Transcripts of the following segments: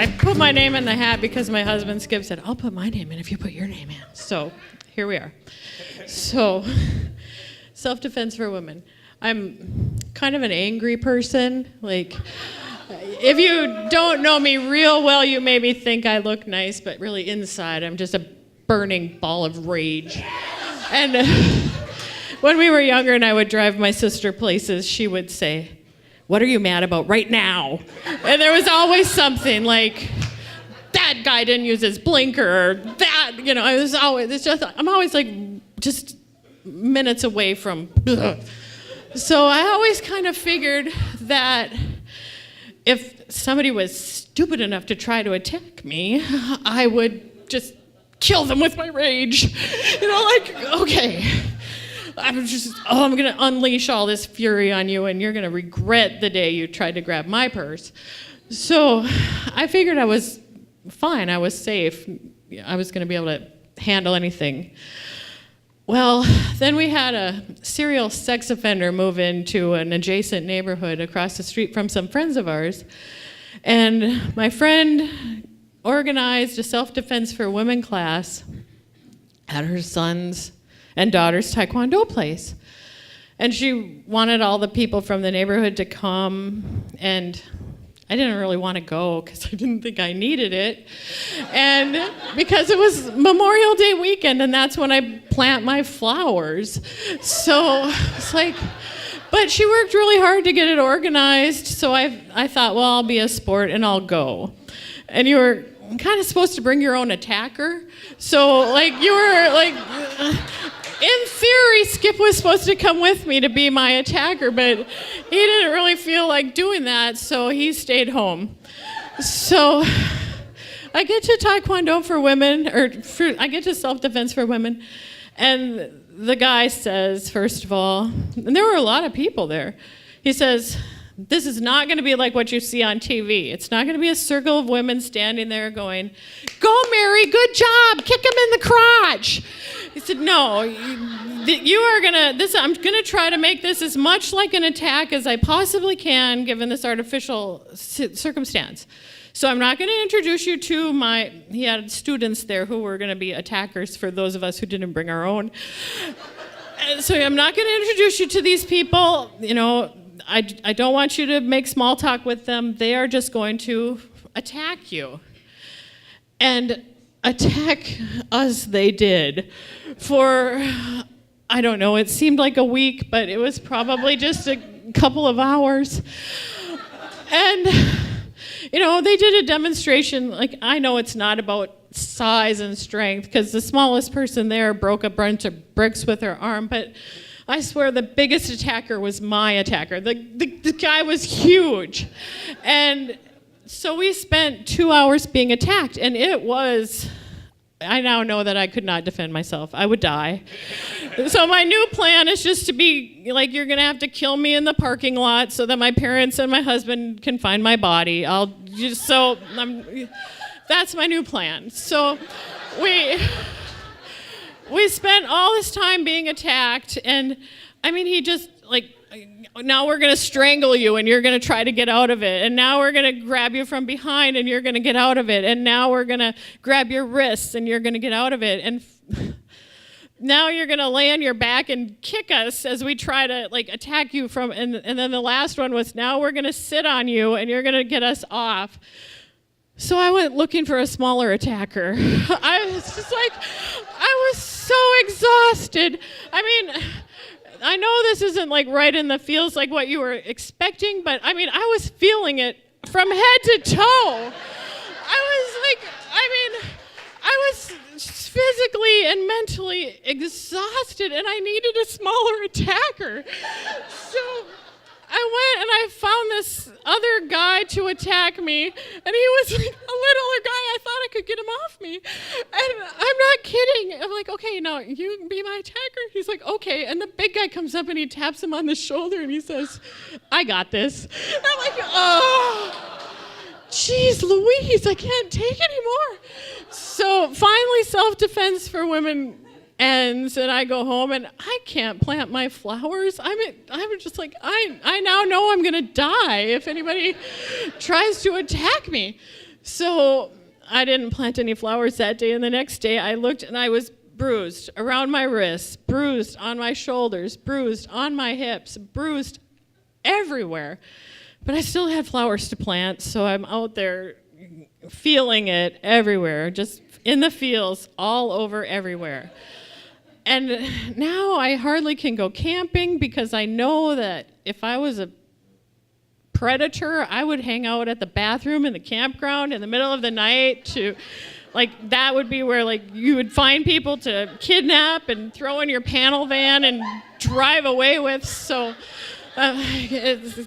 I put my name in the hat because my husband Skip said, I'll put my name in if you put your name in. So here we are. So self-defense for women. I'm kind of an angry person. Like, if you don't know me real well, you maybe think I look nice, but really inside I'm just a burning ball of rage. And when we were younger and I would drive my sister places, she would say, what are you mad about right now? And there was always something like, that guy didn't use his blinker, or that, I'm always like just minutes away from, ugh. So I always kind of figured that if somebody was stupid enough to try to attack me, I would just kill them with my rage. Okay. I'm going to unleash all this fury on you, and you're going to regret the day you tried to grab my purse. So I figured I was fine. I was safe. I was going to be able to handle anything. Well, then we had a serial sex offender move into an adjacent neighborhood across the street from some friends of ours. And my friend organized a self-defense for women class at her son's and daughter's taekwondo place. And she wanted all the people from the neighborhood to come, and I didn't really want to go because I didn't think I needed it. And because it was Memorial Day weekend, and that's when I plant my flowers. So it's like, but she worked really hard to get it organized, so I thought, well, I'll be a sport and I'll go. And you were kind of supposed to bring your own attacker. So you were in theory, Skip was supposed to come with me to be my attacker, but he didn't really feel like doing that, so he stayed home. So I get to Taekwondo for women, I get to self-defense for women, and the guy says, first of all, and there were a lot of people there, he says, this is not going to be like what you see on TV. It's not going to be a circle of women standing there going, go Mary, good job, kick him in the crotch. He said, no, you are going to, I'm going to try to make this as much like an attack as I possibly can given this artificial circumstance. So I'm not going to introduce you to he had students there who were going to be attackers for those of us who didn't bring our own. So I'm not going to introduce you to these people, I don't want you to make small talk with them. They are just going to attack you. And attack us they did for, I don't know, it seemed like a week, but it was probably just a couple of hours. And, they did a demonstration. I know it's not about size and strength, because the smallest person there broke a bunch of bricks with her arm, but I swear the biggest attacker was my attacker. The guy was huge. And so we spent 2 hours being attacked, and I now know that I could not defend myself. I would die. So my new plan is just to be you're gonna have to kill me in the parking lot so that my parents and my husband can find my body. That's my new plan. So we spent all this time being attacked, and he just now we're gonna strangle you and you're gonna try to get out of it, and now we're gonna grab you from behind and you're gonna get out of it, and now we're gonna grab your wrists and you're gonna get out of it, and now you're gonna lay on your back and kick us as we try to attack you from, and then the last one was, now we're gonna sit on you and you're gonna get us off. So I went looking for a smaller attacker. I was so exhausted. I know this isn't right in the feels like what you were expecting, but I was feeling it from head to toe. I was physically and mentally exhausted, and I needed a smaller attacker. So I went and I found this other guy to attack me, and he was a littler guy. I thought I could get him off me. And I'm not kidding. I'm okay, now you can be my attacker. He's okay. And the big guy comes up and he taps him on the shoulder and he says, I got this. And I'm oh, geez Louise, I can't take anymore. So finally self-defense for women ends, and I go home and I can't plant my flowers. I'm just I now know I'm gonna die if anybody tries to attack me. So I didn't plant any flowers that day, and the next day I looked and I was bruised around my wrists, bruised on my shoulders, bruised on my hips, bruised everywhere. But I still had flowers to plant, so I'm out there feeling it everywhere, just in the fields, all over everywhere. And now I hardly can go camping because I know that if I was a predator, I would hang out at the bathroom in the campground in the middle of the night to, like, that would be where, like, you would find people to kidnap and throw in your panel van and drive away with. So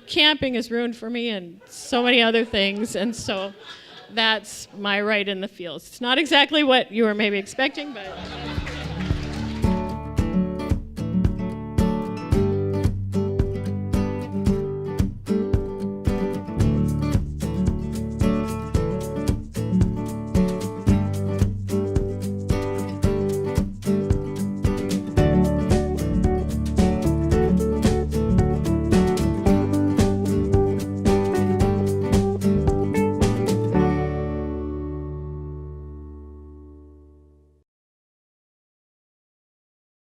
camping is ruined for me and so many other things. And so that's my right in the fields. It's not exactly what you were maybe expecting, but...